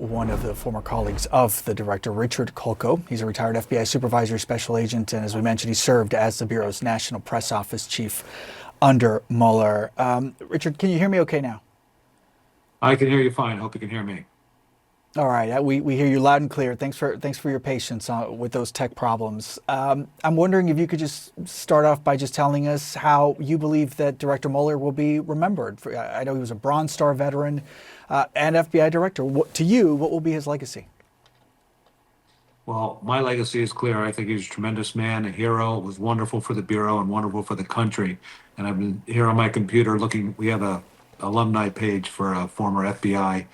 one of the former colleagues of the director, Richard Kolko. He's a retired FBI supervisor, special agent, and as we mentioned, he served as the Bureau's National Press Office chief under Mueller. Richard, can you hear me okay now? I can hear you fine. Hope you can hear me. All right, we hear you loud and clear. Thanks for your patience with those tech problems. I'm wondering if you could just start off by just telling us how you believe that Director Mueller will be remembered. I know he was a Bronze Star veteran and FBI director. To you, what will be his legacy? Well, my legacy is clear. I think he was a tremendous man, a hero, was wonderful for the Bureau and wonderful for the country. And I've been here on my computer looking, we have a alumni page for former FBI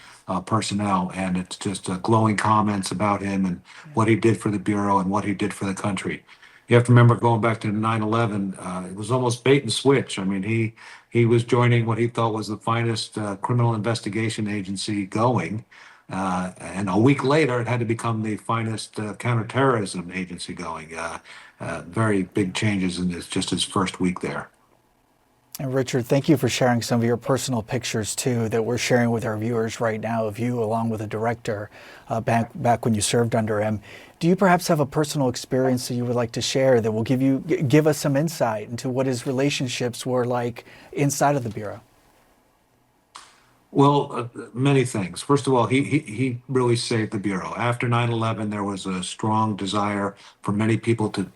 personnel, and it's just glowing comments about him and what he did for the Bureau and what he did for the country. You have to remember going back to 9/11, it was almost bait and switch. I mean, he was joining what he thought was the finest criminal investigation agency going. And a week later, it had to become the finest counterterrorism agency going. Very big changes in just his first week there. And Richard, thank you for sharing some of your personal pictures too that we're sharing with our viewers right now of you along with the director back when you served under him. Do you perhaps have a personal experience that you would like to share that will give us some insight into what his relationships were like inside of the Bureau? Well, many things. First of all, he really saved the Bureau. After 9/11, there was a strong desire for many people to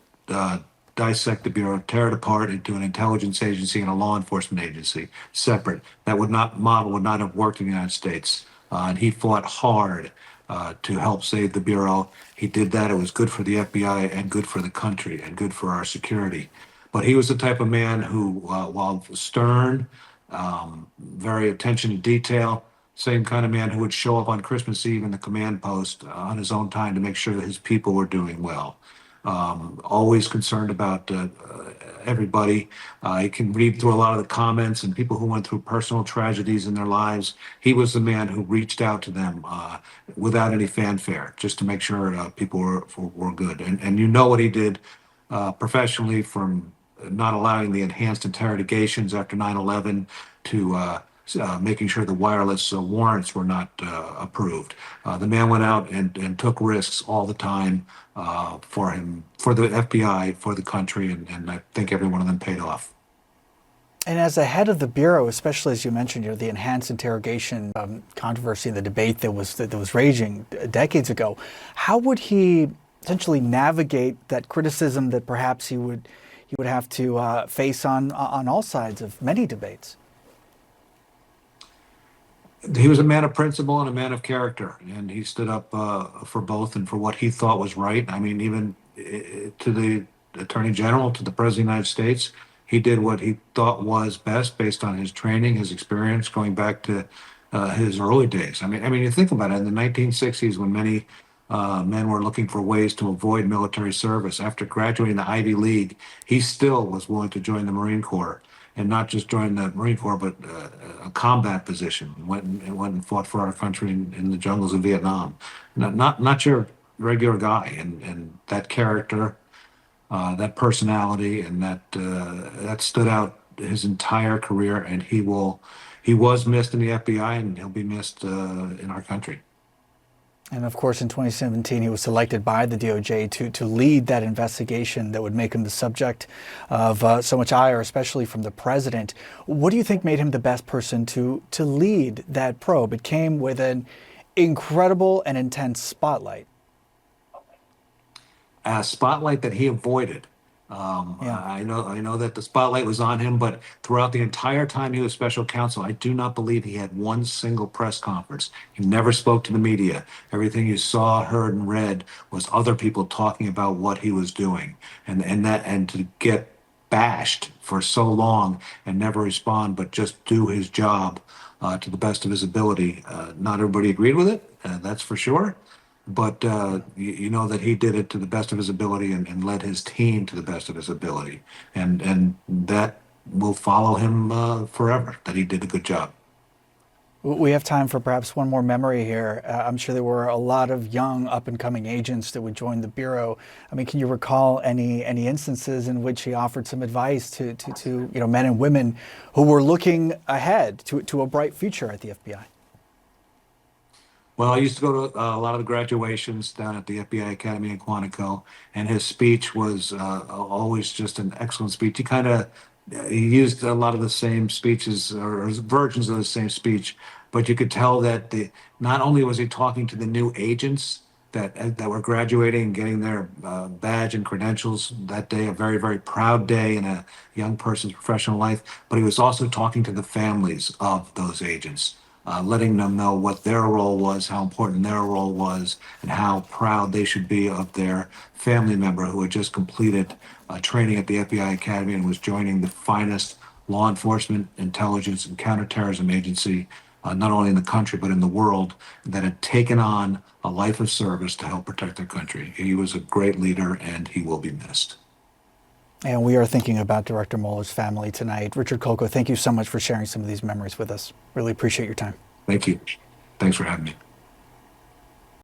dissect the Bureau, tear it apart into an intelligence agency and a law enforcement agency, separate. That model would not have worked in the United States. And he fought hard to help save the Bureau. He did that. It was good for the FBI and good for the country and good for our security. But he was the type of man who, while stern, very attention to detail, same kind of man who would show up on Christmas Eve in the command post on his own time to make sure that his people were doing well. Always concerned about everybody. You can read through a lot of the comments and people who went through personal tragedies in their lives. He was the man who reached out to them without any fanfare, just to make sure people were good. And you know what he did professionally, from not allowing the enhanced interrogations after 9/11 to making sure the wireless warrants were not approved. The man went out and took risks all the time for him, for the FBI, for the country, and I think every one of them paid off. And as the head of the Bureau, especially as you mentioned, the enhanced interrogation controversy and the debate that was raging decades ago, how would he essentially navigate that criticism that perhaps he would have to face on all sides of many debates? He was a man of principle and a man of character, and he stood up for both and for what he thought was right. I mean, even to the Attorney General, to the President of the United States, he did what he thought was best based on his training, his experience, going back to his early days. I mean, you think about it. In the 1960s, when many men were looking for ways to avoid military service, after graduating the Ivy League, he still was willing to join the Marine Corps. And not just join the Marine Corps, but a combat position. Went and fought for our country in the jungles of Vietnam. Not your regular guy, and that character, that personality, and that stood out his entire career. And he was missed in the FBI, and he'll be missed in our country. And of course, in 2017, he was selected by the DOJ to lead that investigation that would make him the subject of so much ire, especially from the president. What do you think made him the best person to lead that probe? It came with an incredible and intense spotlight. A spotlight that he avoided. Yeah. I know that the spotlight was on him, but throughout the entire time he was special counsel, I do not believe he had one single press conference. He never spoke to the media. Everything you saw, heard, and read was other people talking about what he was doing, and to get bashed for so long and never respond, but just do his job to the best of his ability. Not everybody agreed with it, that's for sure. But you know that he did it to the best of his ability and led his team to the best of his ability. And that will follow him forever, that he did a good job. We have time for perhaps one more memory here. I'm sure there were a lot of young up-and-coming agents that would join the Bureau. I mean, can you recall any instances in which he offered some advice to men and women who were looking ahead to a bright future at the FBI? Well, I used to go to a lot of the graduations down at the FBI Academy in Quantico, and his speech was always just an excellent speech. He used a lot of the same speeches or versions of the same speech, but you could tell that not only was he talking to the new agents that were graduating and getting their badge and credentials that day, a very, very proud day in a young person's professional life, but he was also talking to the families of those agents, letting them know what their role was, how important their role was, and how proud they should be of their family member who had just completed training at the FBI Academy and was joining the finest law enforcement, intelligence, and counterterrorism agency, not only in the country but in the world, that had taken on a life of service to help protect their country. He was a great leader, and he will be missed. And we are thinking about Director Mueller's family tonight. Richard Coco, thank you so much for sharing some of these memories with us. Really appreciate your time. Thank you. Thanks for having me.